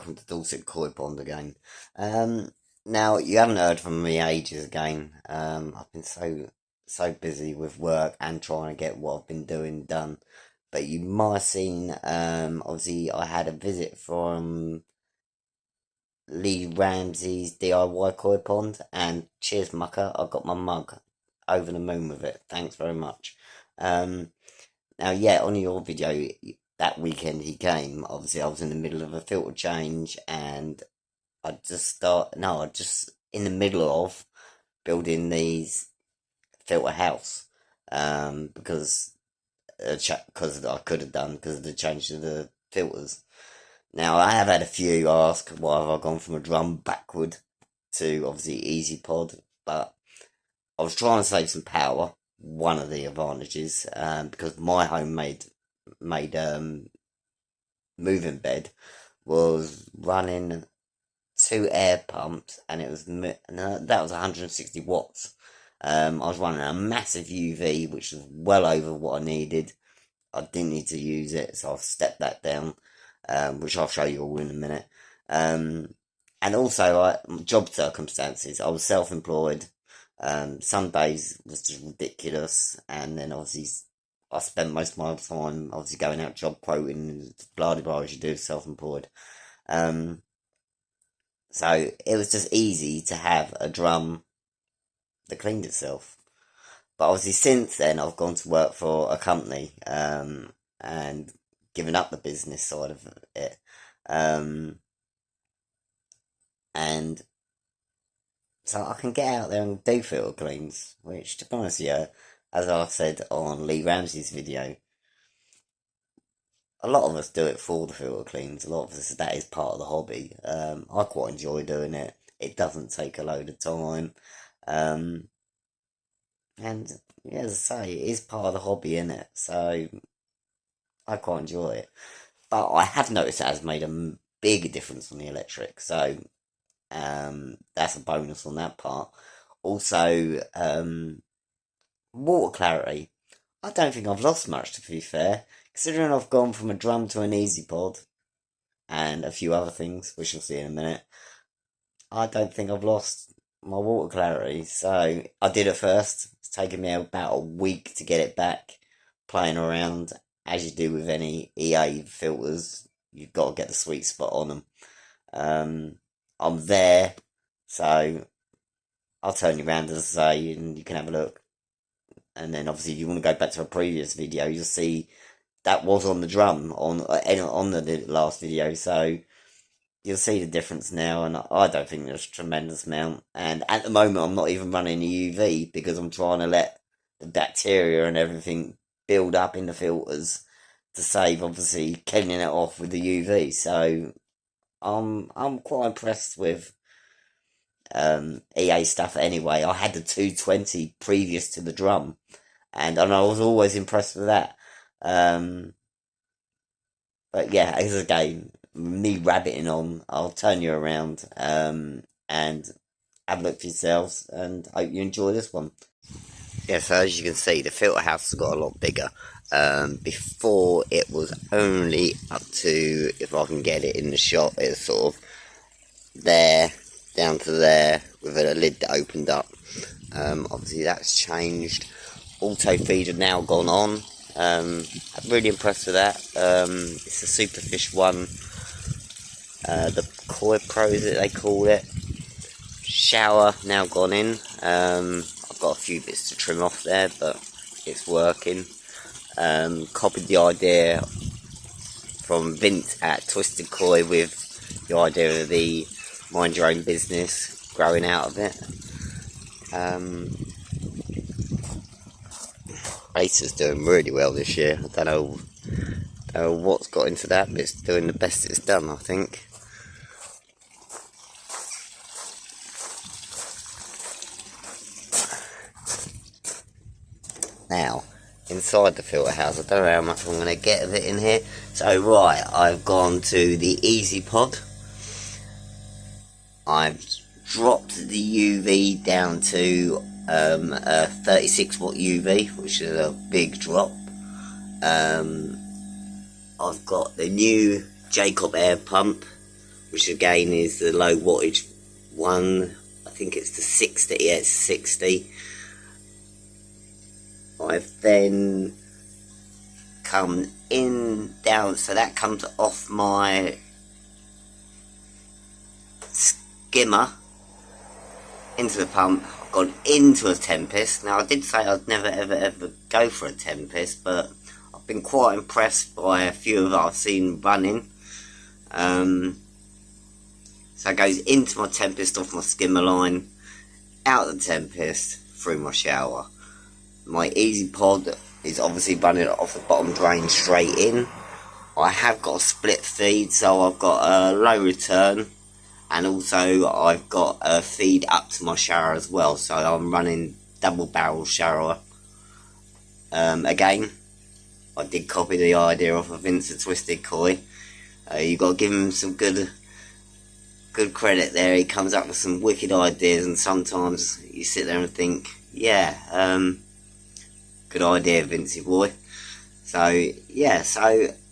welcome to Dorset Koi Pond again. Now you haven't heard from me ages again. I've been so busy with work and trying to get what I've been doing done. But you might have seen, obviously I had a visit from Lee Ramsey's DIY Koi Pond, and cheers mucker, I got my mug. Over the moon with it. Thanks very much. Um, Now, yeah, on your video that weekend he came. Obviously, I was in the middle of a filter change, and I just in the middle of building these filter house, because because I could have done because of the change to the filters. Now, I have had a few ask why have I gone from a drum backward to obviously easy pod, but I was trying to save some power. One of the advantages, because my homemade made moving bed was running two air pumps, and that was 160 watts. I was running a massive UV, which was well over what I needed. I didn't need to use it, so I've stepped that down, which I'll show you all in a minute. And also, job circumstances. I was self-employed. Some days was just ridiculous, and then obviously I spent most of my time obviously going out job quoting, blah blah blah, as you do self-employed. Um, so it was just easy to have a drum that cleaned itself. But obviously since then I've gone to work for a company, and given up the business side of it. Um, and so I can get out there and do filter cleans, which to be honest with you, as I've said on Lee Ramsey's video, a lot of us do it for the filter cleans. A lot of us, that is part of the hobby. I quite enjoy doing it. It doesn't take a load of time. Um, and yeah, as I say, it is part of the hobby, in it. So I quite enjoy it. But I have noticed it has made a big difference on the electric. So that's a bonus on that part. Also, water clarity. I don't think I've lost much, to be fair, considering I've gone from a drum to an easy pod and a few other things, which you'll see in a minute. I don't think I've lost my water clarity. So I did it first. It's taken me about a week to get it back. Playing around, as you do with any EA filters, you've got to get the sweet spot on them. I'm there, so I'll turn you around, as I say, and you can have a look. And then obviously if you want to go back to a previous video, you'll see that was on the drum on the last video, so you'll see the difference now. And I don't think there's a tremendous amount. And at the moment, I'm not even running the UV because I'm trying to let the bacteria and everything build up in the filters to save obviously cleaning it off with the UV. So I'm quite impressed with EA stuff anyway. I had the 220 previous to the drum, and I was always impressed with that. Um, but yeah, as a game, me rabbiting on, I'll turn you around, and have a look for yourselves, and hope you enjoy this one. Yeah, so as you can see, the filter house has got a lot bigger. Before it was only up to, if I can get it in the shot, it's sort of there, down to there, with a lid that opened up. Obviously that's changed. Auto feeder now gone on. I'm really impressed with that. It's a Superfish one. The Koi Pro, is it they call it. Shower now gone in. I've got a few bits to trim off there, but it's working. Copied the idea from Vince at Twisted Koi with the idea of the mind your own business growing out of it. Acer's doing really well this year. I don't know what's got into that, but it's doing the best it's done, I think. Now, inside the filter house, I don't know how much I'm going to get of it in here. So right, I've gone to the Easy Pod. I've dropped the UV down to a 36 watt UV, which is a big drop. I've got the new Jacob air pump, which again is the low wattage one. I think it's the 60, yeah, it's 60. I've then come in, down, so that comes off my skimmer into the pump. I've gone into a Tempest. Now I did say I'd never ever go for a Tempest, but I've been quite impressed by a few of I've seen running. So it goes into my Tempest off my skimmer line, out the Tempest, through my shower. My Easy Pod is obviously running off the bottom drain straight in. I have got a split feed, so I've got a low return, and also I've got a feed up to my shower as well, so I'm running double barrel shower. Again, I did copy the idea off of Vincent Twisted Koi. You got to give him some good credit there. He comes up with some wicked ideas, and sometimes you sit there and think, yeah, good idea, Vincey boy. So yeah,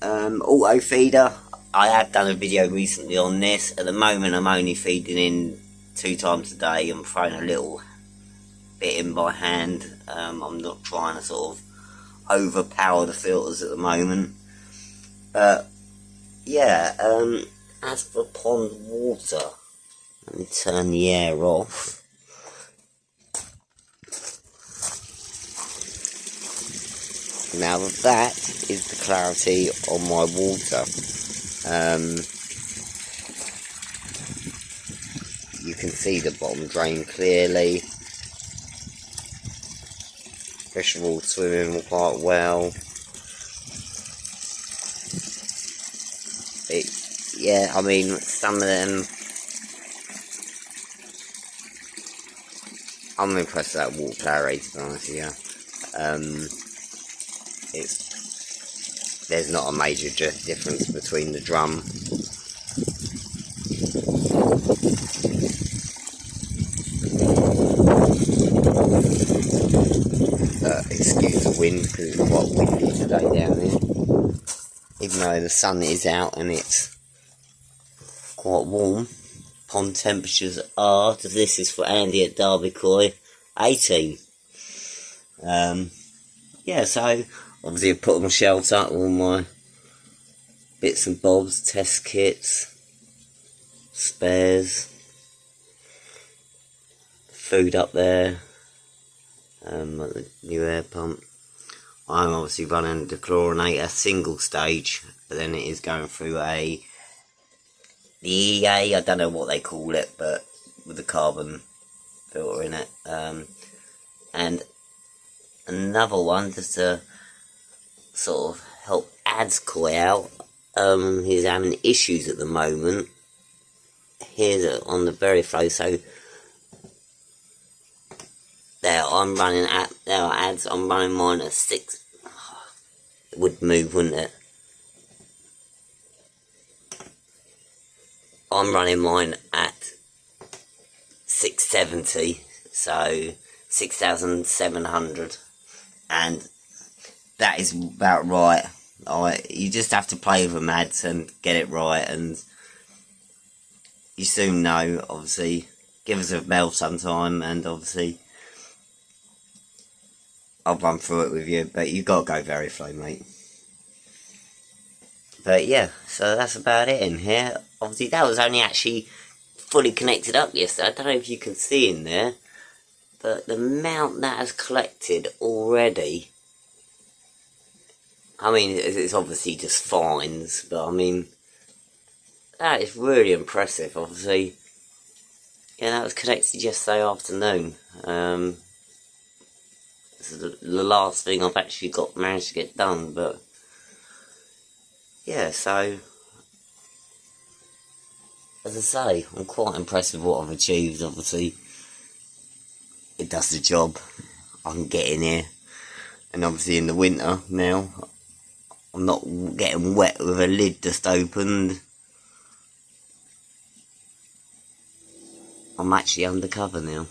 auto feeder, I have done a video recently on this. At the moment I'm only feeding in 2 times a day. I'm throwing a little bit in by hand. I'm not trying to sort of overpower the filters at the moment. But yeah, as for pond water, let me turn the air off. Now that is the clarity on my water. You can see the bottom drain clearly. Fish are all swimming quite well. Yeah, I mean, some of them, I'm impressed with that water power rate, to be honest with you. There's not a major difference between the drum. Excuse the wind, because it's quite windy today down here. Even though the sun is out and it's quite warm, pond temperatures are, this is for Andy at Derby Koi, 18. Yeah, so obviously I've put on my shelves up, all my bits and bobs, test kits, spares, food up there, the new air pump. I'm obviously running the chlorinator single stage, but then it is going through the EA, I don't know what they call it, but with the carbon filter in it. And another one just to sort of help Ads Koi out. He's having issues at the moment. Here's on the VeriFlow, so there I'm running at, there are ads, I'm running mine at 6. It would move, wouldn't it? I'm running mine at 670, so 6,700, and that is about right. You just have to play with them ads and get it right, and you soon know. Obviously, give us a bell sometime, and obviously I'll run through it with you, but you've got to go VeriFlow, mate. But yeah, so that's about it in here. Obviously, that was only actually fully connected up yesterday. I don't know if you can see in there, but the amount that has collected already, I mean, it's obviously just fines, but I mean, that is really impressive. Obviously, yeah, that was connected yesterday afternoon. This is the last thing I've actually managed to get done, but yeah, so as I say, I'm quite impressed with what I've achieved. Obviously, it does the job. I can get in here, and obviously in the winter now, I'm not getting wet with a lid just opened. I'm actually undercover now.